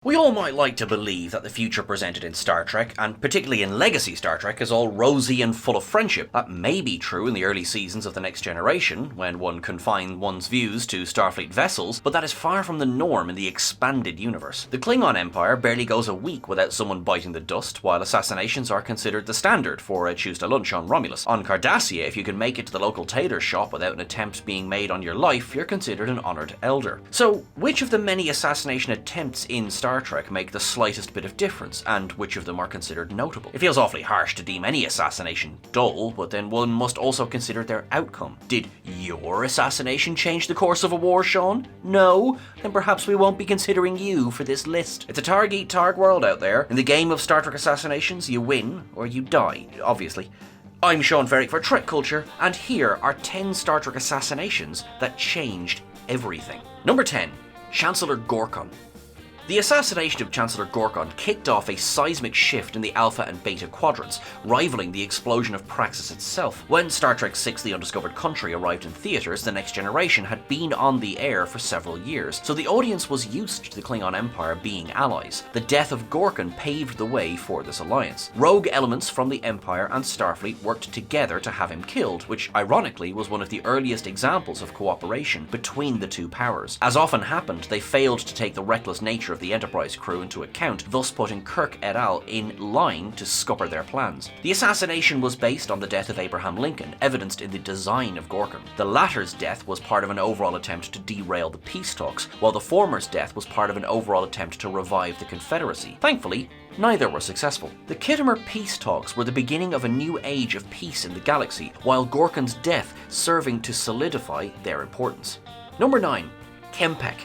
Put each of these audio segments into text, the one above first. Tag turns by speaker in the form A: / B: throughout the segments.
A: We all might like to believe that the future presented in Star Trek, and particularly in Legacy Star Trek, is all rosy and full of friendship. That may be true in the early seasons of The Next Generation, when one confined one's views to Starfleet vessels, but that is far from the norm in the expanded universe. The Klingon Empire barely goes a week without someone biting the dust, while assassinations are considered the standard for a Tuesday lunch on Romulus. On Cardassia, if you can make it to the local tailor shop without an attempt being made on your life, you're considered an honoured elder. So, which of the many assassination attempts in Star Trek make the slightest bit of difference, and which of them are considered notable? It feels awfully harsh to deem any assassination dull, but then one must also consider their outcome. Did your assassination change the course of a war, Sean? No? Then perhaps we won't be considering you for this list. It's a Targ-eat-Targ world out there. In the game of Star Trek assassinations, you win or you die, obviously. I'm Sean Ferrick for TrekCulture, and here are 10 Star Trek assassinations that changed everything. Number 10. Chancellor Goron. The assassination of Chancellor Goron kicked off a seismic shift in the Alpha and Beta quadrants, rivaling the explosion of Praxis itself. When Star Trek VI: The Undiscovered Country arrived in theatres, The Next Generation had been on the air for several years, so the audience was used to the Klingon Empire being allies. The death of Goron paved the way for this alliance. Rogue elements from the Empire and Starfleet worked together to have him killed, which ironically was one of the earliest examples of cooperation between the two powers. As often happened, they failed to take the reckless nature of the Enterprise crew into account, thus putting Kirk et al. In line to scupper their plans. The assassination was based on the death of Abraham Lincoln, evidenced in the design of Goron. The latter's death was part of an overall attempt to derail the peace talks, while the former's death was part of an overall attempt to revive the Confederacy. Thankfully, neither were successful. The Khitomer peace talks were the beginning of a new age of peace in the galaxy, while Goron's death serving to solidify their importance. Number 9. Kempek.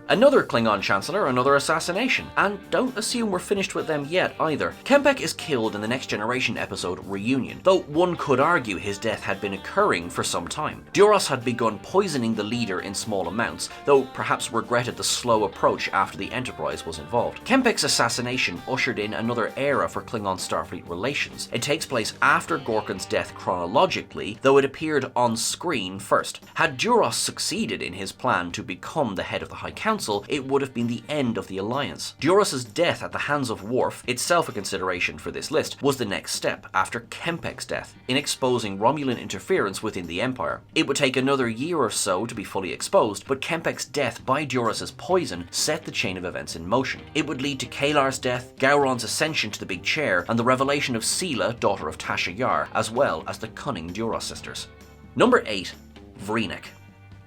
A: Another Klingon Chancellor, another assassination. And don't assume we're finished with them yet either. Kempek is killed in the Next Generation episode Reunion, though one could argue his death had been occurring for some time. Duras had begun poisoning the leader in small amounts, though perhaps regretted the slow approach after the Enterprise was involved. Kempek's assassination ushered in another era for Klingon-Starfleet relations. It takes place after Goron's death chronologically, though it appeared on screen first. Had Duras succeeded in his plan to become the head of the High Council, it would have been the end of the alliance. Duras' death at the hands of Worf, itself a consideration for this list, was the next step after Kempek's death, in exposing Romulan interference within the Empire. It would take another year or so to be fully exposed, but Kempek's death by Duras' poison set the chain of events in motion. It would lead to Kalar's death, Gowron's ascension to the big chair, and the revelation of Sela, daughter of Tasha Yar, as well as the cunning Duras sisters. Number 8. Vreenek.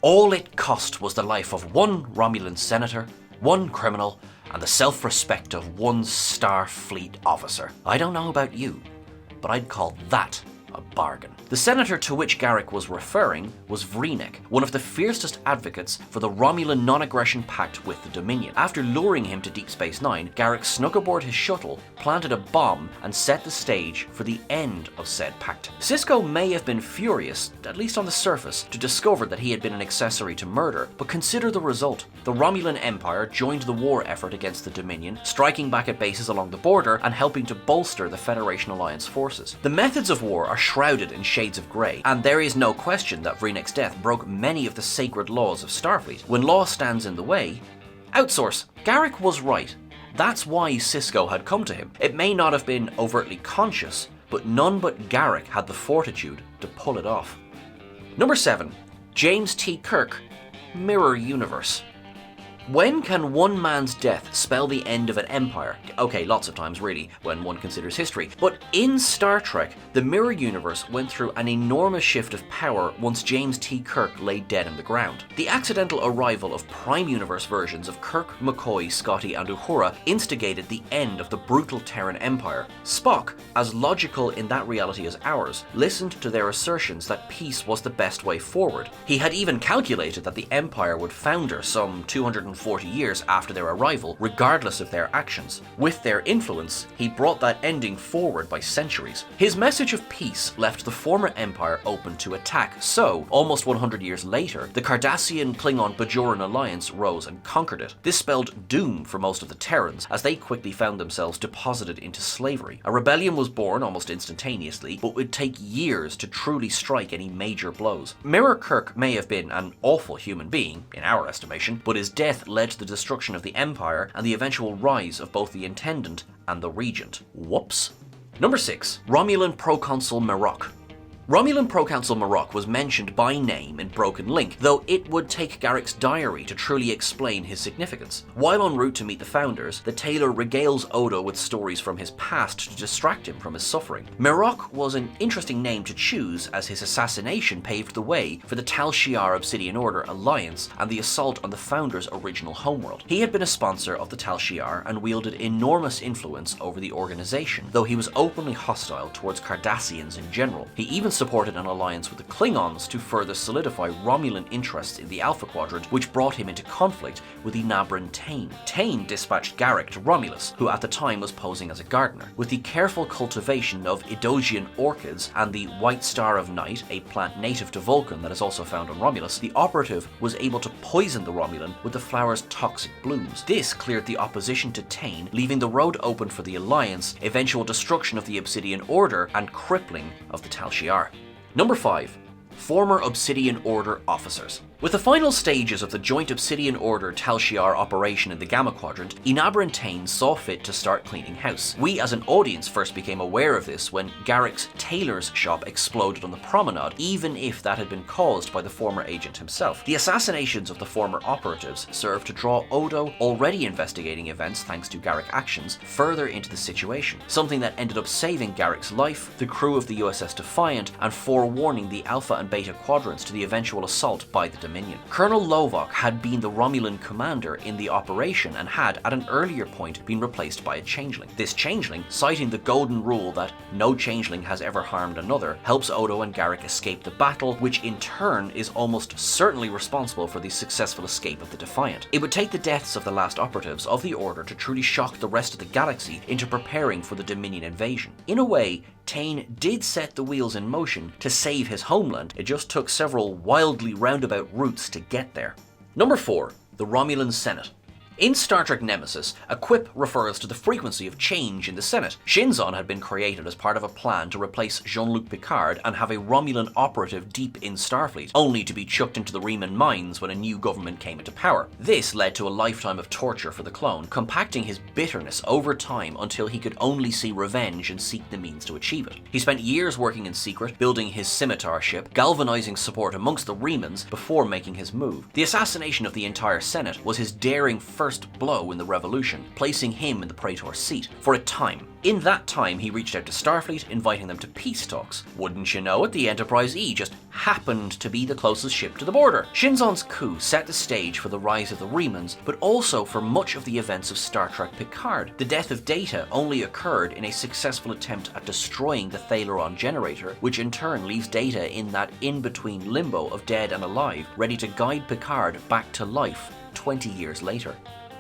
A: All it cost was the life of one Romulan senator, one criminal, and the self-respect of one Starfleet officer. I don't know about you, but I'd call that a bargain. The senator to which Garak was referring was Vreenek, one of the fiercest advocates for the Romulan non-aggression pact with the Dominion. After luring him to Deep Space Nine, Garak snuck aboard his shuttle, planted a bomb, and set the stage for the end of said pact. Sisko may have been furious, at least on the surface, to discover that he had been an accessory to murder, but consider the result. The Romulan Empire joined the war effort against the Dominion, striking back at bases along the border and helping to bolster the Federation Alliance forces. The methods of war are shrouded in shades of grey, and there is no question that Vreenek's death broke many of the sacred laws of Starfleet. When law stands in the way, outsource. Garak was right. That's why Sisko had come to him. It may not have been overtly conscious, but none but Garak had the fortitude to pull it off. Number 7. James T. Kirk, Mirror Universe. When can one man's death spell the end of an empire? Okay, lots of times really, when one considers history. But in Star Trek, the Mirror Universe went through an enormous shift of power once James T. Kirk lay dead in the ground. The accidental arrival of Prime Universe versions of Kirk, McCoy, Scotty, and Uhura instigated the end of the brutal Terran Empire. Spock, as logical in that reality as ours, listened to their assertions that peace was the best way forward. He had even calculated that the Empire would founder some 240 years after their arrival, regardless of their actions. With their influence, he brought that ending forward by centuries. His message of peace left the former empire open to attack, so, almost 100 years later, the Cardassian-Klingon-Bajoran alliance rose and conquered it. This spelled doom for most of the Terrans, as they quickly found themselves deposited into slavery. A rebellion was born almost instantaneously, but would take years to truly strike any major blows. Mirror Kirk may have been an awful human being, in our estimation, but his death death led to the destruction of the Empire and the eventual rise of both the Intendant and the Regent. Whoops. Number 6. Romulan Proconsul Marok. Romulan Proconsul Marok was mentioned by name in Broken Link, though it would take Garrick's diary to truly explain his significance. While en route to meet the Founders, the Tailor regales Odo with stories from his past to distract him from his suffering. Marok was an interesting name to choose, as his assassination paved the way for the Tal Shiar Obsidian Order alliance and the assault on the Founders' original homeworld. He had been a sponsor of the Tal Shiar and wielded enormous influence over the organization, though he was openly hostile towards Cardassians in general. He even supported an alliance with the Klingons to further solidify Romulan interests in the Alpha Quadrant, which brought him into conflict with the Nabran Tain. Tain dispatched Garrick to Romulus, who at the time was posing as a gardener. With the careful cultivation of Edogian orchids and the White Star of Night, a plant native to Vulcan that is also found on Romulus, the operative was able to poison the Romulan with the flower's toxic blooms. This cleared the opposition to Tain, leaving the road open for the alliance, eventual destruction of the Obsidian Order, and crippling of the Tal Shiar. Number 5. Former Obsidian Order officers. With the final stages of the joint Obsidian Order Tal Shiar operation in the Gamma Quadrant, Nabran Tain saw fit to start cleaning house. We as an audience first became aware of this when Garrick's tailor's shop exploded on the promenade, even if that had been caused by the former agent himself. The assassinations of the former operatives served to draw Odo, already investigating events thanks to Garrick actions, further into the situation, something that ended up saving Garrick's life, the crew of the USS Defiant, and forewarning the Alpha and Beta Quadrants to the eventual assault by the Dominion. Colonel Lovok had been the Romulan commander in the operation and had, at an earlier point, been replaced by a changeling. This changeling, citing the golden rule that no changeling has ever harmed another, helps Odo and Garrick escape the battle, which in turn is almost certainly responsible for the successful escape of the Defiant. It would take the deaths of the last operatives of the Order to truly shock the rest of the galaxy into preparing for the Dominion invasion. In a way, Tain did set the wheels in motion to save his homeland. It just took several wildly roundabout routes to get there. Number 4. The Romulan Senate. In Star Trek Nemesis, a quip refers to the frequency of change in the Senate. Shinzon had been created as part of a plan to replace Jean-Luc Picard and have a Romulan operative deep in Starfleet, only to be chucked into the Reman mines when a new government came into power. This led to a lifetime of torture for the clone, compacting his bitterness over time until he could only see revenge and seek the means to achieve it. He spent years working in secret, building his scimitar ship, galvanizing support amongst the Remans before making his move. The assassination of the entire Senate was his daring first blow in the revolution, placing him in the Praetor's seat for a time. In that time, he reached out to Starfleet, inviting them to peace talks. Wouldn't you know it, the Enterprise E just happened to be the closest ship to the border. Shinzon's coup set the stage for the rise of the Remans, but also for much of the events of Star Trek Picard. The death of Data only occurred in a successful attempt at destroying the Thaleron generator, which in turn leaves Data in that in-between limbo of dead and alive, ready to guide Picard back to life 20 years later.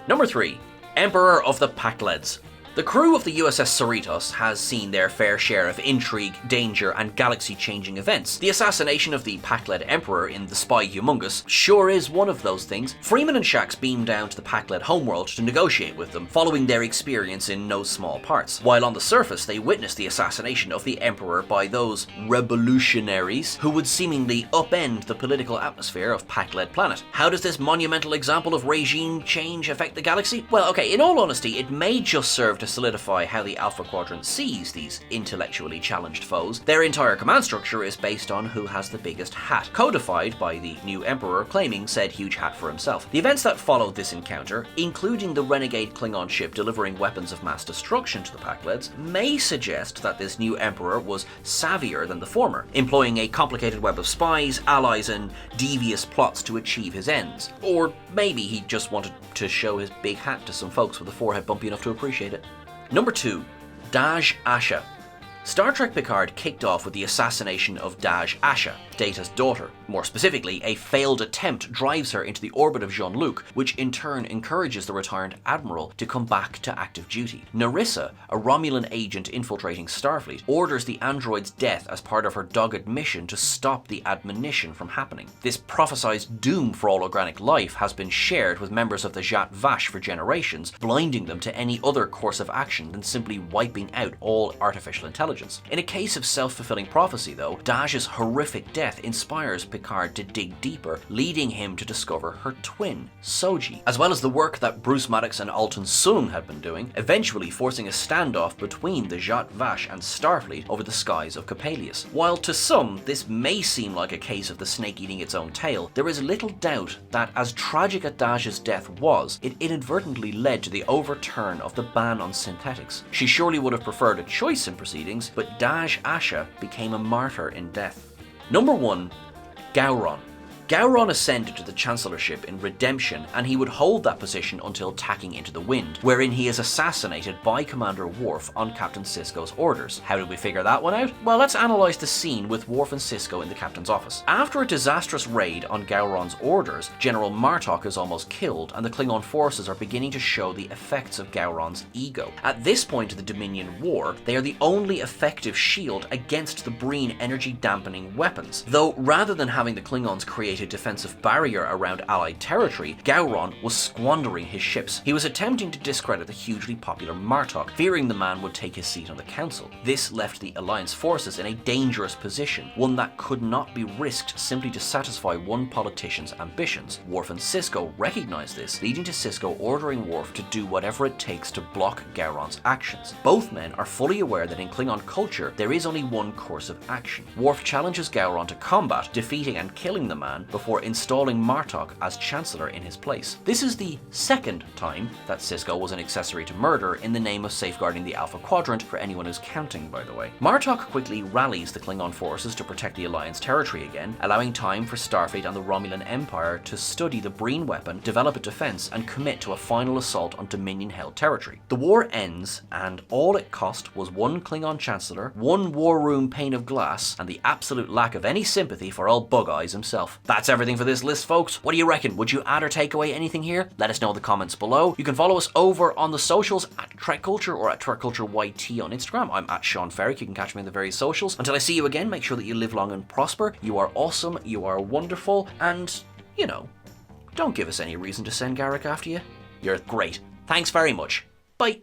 A: Number 3. Emperor of the Pakleds. The crew of the USS Cerritos has seen their fair share of intrigue, danger, and galaxy-changing events. The assassination of the Pakled Emperor in The Spy Humongous sure is one of those things. Freeman and Shax beam down to the Pakled homeworld to negotiate with them, following their experience in no small parts. While on the surface, they witness the assassination of the Emperor by those revolutionaries who would seemingly upend the political atmosphere of Pakled Planet. How does this monumental example of regime change affect the galaxy? Well, okay, in all honesty, it may just serve to solidify how the Alpha Quadrant sees these intellectually challenged foes. Their entire command structure is based on who has the biggest hat, codified by the new Emperor claiming said huge hat for himself. The events that followed this encounter, including the renegade Klingon ship delivering weapons of mass destruction to the Pakleds, may suggest that this new Emperor was savvier than the former, employing a complicated web of spies, allies, and devious plots to achieve his ends. Or maybe he just wanted to show his big hat to some folks with a forehead bumpy enough to appreciate it. Number 2. Daj Asha. Star Trek Picard kicked off with the assassination of Daj Asha, Data's daughter. More specifically, a failed attempt drives her into the orbit of Jean-Luc, which in turn encourages the retired admiral to come back to active duty. Narissa, a Romulan agent infiltrating Starfleet, orders the android's death as part of her dogged mission to stop the admonition from happening. This prophesized doom for all organic life has been shared with members of the Zhat Vash for generations, blinding them to any other course of action than simply wiping out all artificial intelligence. intelligence. In a case of self-fulfilling prophecy though, Daj's horrific death inspires Picard to dig deeper, leading him to discover her twin, Soji, as well as the work that Bruce Maddox and Alton Sung had been doing, eventually forcing a standoff between the Zhat Vash and Starfleet over the skies of Coppelius. While to some this may seem like a case of the snake eating its own tail, there is little doubt that as tragic as Daj's death was, it inadvertently led to the overturn of the ban on synthetics. She surely would have preferred a choice in proceedings, but Daj Asha became a martyr in death. Number 1. Gowron. Gowron ascended to the Chancellorship in Redemption, and he would hold that position until tacking into the wind, wherein he is assassinated by Commander Worf on Captain Sisko's orders. How did we figure that one out? Well, let's analyse the scene with Worf and Sisko in the captain's office. After a disastrous raid on Gowron's orders, General Martok is almost killed, and the Klingon forces are beginning to show the effects of Gowron's ego. At this point of the Dominion War, they are the only effective shield against the Breen energy-dampening weapons, though rather than having the Klingons create a defensive barrier around Allied territory, Gowron was squandering his ships. He was attempting to discredit the hugely popular Martok, fearing the man would take his seat on the Council. This left the Alliance forces in a dangerous position, one that could not be risked simply to satisfy one politician's ambitions. Worf and Sisko recognized this, leading to Sisko ordering Worf to do whatever it takes to block Gowron's actions. Both men are fully aware that in Klingon culture, there is only one course of action. Worf challenges Gowron to combat, defeating and killing the man before installing Martok as Chancellor in his place. This is the second time that Sisko was an accessory to murder in the name of safeguarding the Alpha Quadrant, for anyone who's counting, by the way. Martok quickly rallies the Klingon forces to protect the Alliance territory again, allowing time for Starfleet and the Romulan Empire to study the Breen weapon, develop a defense, and commit to a final assault on Dominion-held territory. The war ends, and all it cost was one Klingon Chancellor, one war room pane of glass, and the absolute lack of any sympathy for old Bug Eyes himself. That's everything for this list, folks. What do you reckon? Would you add or take away anything here? Let us know in the comments below. You can follow us over on the socials at TrekCulture or at TrekCultureYT on Instagram. I'm at Sean Ferrick. You can catch me on the various socials. Until I see you again, make sure that you live long and prosper. You are awesome, you are wonderful, and, you know, don't give us any reason to send Garak after you. You're great. Thanks very much. Bye.